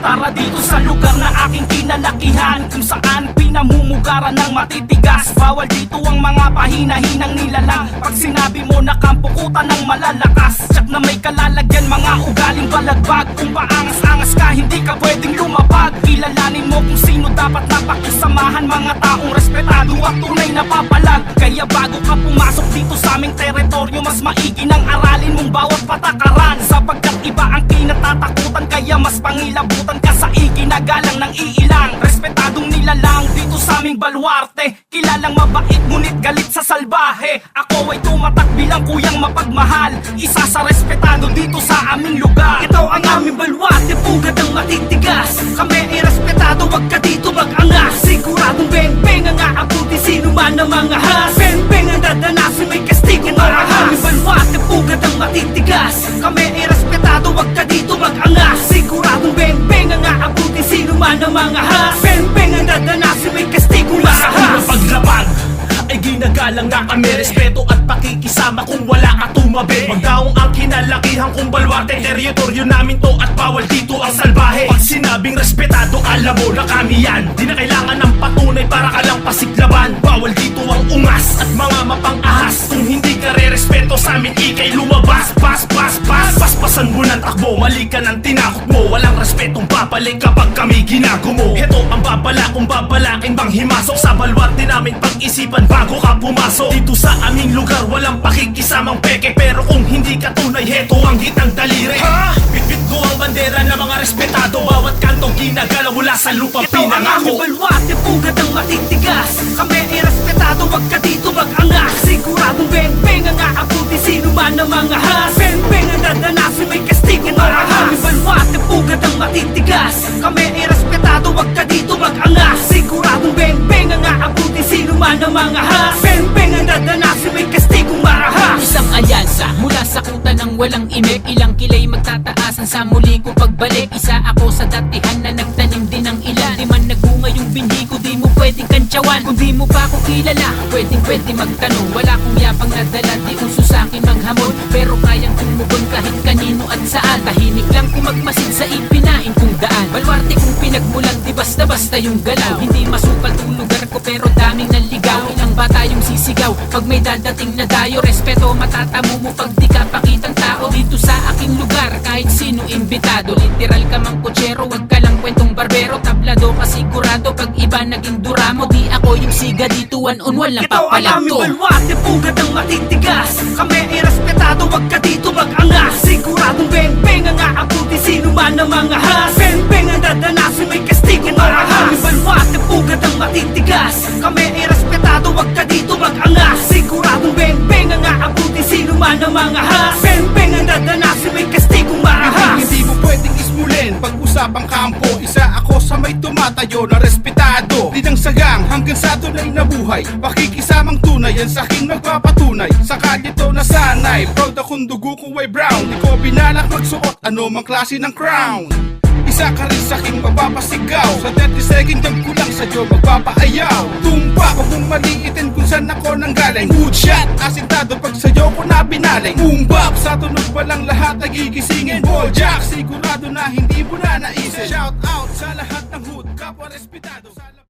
Tara dito sa lugar na aking kinalakihan, kung saan pinamumugaran ng matitigas. Bawal dito ang mga pahina-hinang nilalang. Pag sinabi mo na kampukutan ng malalakas, tsak na may kalalagyan, mga ugaling balagbag. Kung paangas-angas ka, hindi ka pwedeng lumapag. Kilalanin mo kung sino dapat napakisamahan, mga taong respetado at tunay na papalag. Kaya bago ka pumasok dito sa aming teritoryo, mas maigi nang aralin mong bawat patakaran, sapagkat iba ang kinatatakutan. Kaya mas pangilabutan ka sa iginagalang ng iilang respetadong nilalang dito sa aming baluarte. Kilalang mabait ngunit galit sa salbahe. Ako ay tumatak bilang kuyang mapagmahal, isa sa respetado dito sa aming lugar. Ito ang aming baluarte, pugad ang matitigas. Kami ay respetado, wag ka dito mag-angas. Siguradong beng-beng ang aabuti sino man ang mga has. Beng-beng ang dadanasin, may kastigo marahas. Aming baluarte, pugad ang matitigas. Kami ay respetado, wag ka dito mag-angas. Siguradong beng-beng ang aabuti sino man ang mga has. Beng-beng ang dadanasin, may kastigo marahas. Paglapag ay ginagalang na kami, respeto at pakikisama kung wala ka tumabi. Magdaong ang kinalakihan kong baluarte, teritoryo namin to at bawal dito ang salbahe. Pag sinabing respetado, alam mo na kami yan. Di na kailangan ng patunay para ka lang pasiglaban. Bawal dito ang ungas at mga mapang-ahas. Kung hindi ka re-respeto sa amin, ikay lumabas. Paspasan mo ng takbo, mali ka ng tinakot mo. Walang respetong babalik kapag kami ginagumo. Heto ang babala kung babalaking bang himasok sa baluarte namin, pag-isipan bago ka pumasok. Dito sa aming lugar walang pakikisamang peke, pero kung hindi ka tunay, heto ang hitang daliri. Bitbit ko ang bandera ng mga respetado, bawat kantong ginagalaw mula sa lupa pinangako. Ito ang aming baluarte, pugad ang matitigas. Kami ay respetado, wag ka dito mag-angas. Siguradong beng-beng ang aabuti sino man ang mga has. Beng-beng ang dadanasin, may kastigo marahas. Aming baluarte, pugad ang matitigas. Kami ay respetado, wag ka dito mag-angas. Siguradong beng-beng ang aabuti sino man ang mga has. Beng-beng ang dadanasin, may kastigo marahas. Isang alyansa mula sa kuta ng walang imek, ilang kilay magtataasan sa muli ko pagbalik. Isa ako sa datihan na nagtanim din ng ilan. Di man nagbunga yung binhi ko, di mo pwedeng kantsawan. Kung di mo pa ako kilala, pwede magtanong. Wala kong yapang nadala, di uso sa'kin maghamon, pero kayang tumugon kahit kanino at saan. Tahimik lang kung magmasid sa ipinain kong daan. Baluarte kung pinagmulan, di basta-basta yung galaw. Hindi masukal yung lugar ko, pero daming naligaw. Ilang bata yung sisigaw pag may dadating na dayo. Respeto matatamo mo pag di ka pakitang tao dito sa aking lugar. Kahit sino imbitado, literal ka mang kutsero, wag ka lang kwentong barbero. Tablado ka sigurado pag iba naging duramo. Di ako yung siga dito, one-on-one lang Ito ang aming papalagto. baluarte, pugad ang matitigas. Kami ay respetado, wag ka dito mag-angas. Siguradong beng-beng ang aabuti sino man ang mga has. Beng-beng ang dadanasin, may kastigo marahas. Aming baluarte, pugad ang matitigas. Kami ay respetado, wag ka dito mag-angas. Siguradong beng-beng ang aabuti sino man ang mga has. Beng-beng ang dadanasin, may kastigo marahas. Hindi mo pwedeng ismulin pag-usapang kampo. Isa ako sa may tumatayo na respetado. Di nang sagang hanggang sa tunay na buhay, pakikisamang tunay yan sa aking magpapatunay. Sa kalito na sanay, proud akong dugo kong way brown. Di ko binalak magsuot ano mang klase ng crown. Isa ka rin sa aking mapapasigaw. Sa 30 second jump ko lang sa'yo magpapaayaw. Tumpa ko kung maliitin kung saan ako nanggaling. Good shot, asintado pag sa'yo ko na binaling. Boom bap, sa tunog pa lang lahat nagigisingin. Ball jack, sigurado na hindi mo na naisip. Shout out sa lahat ng hood, kapwa respetado.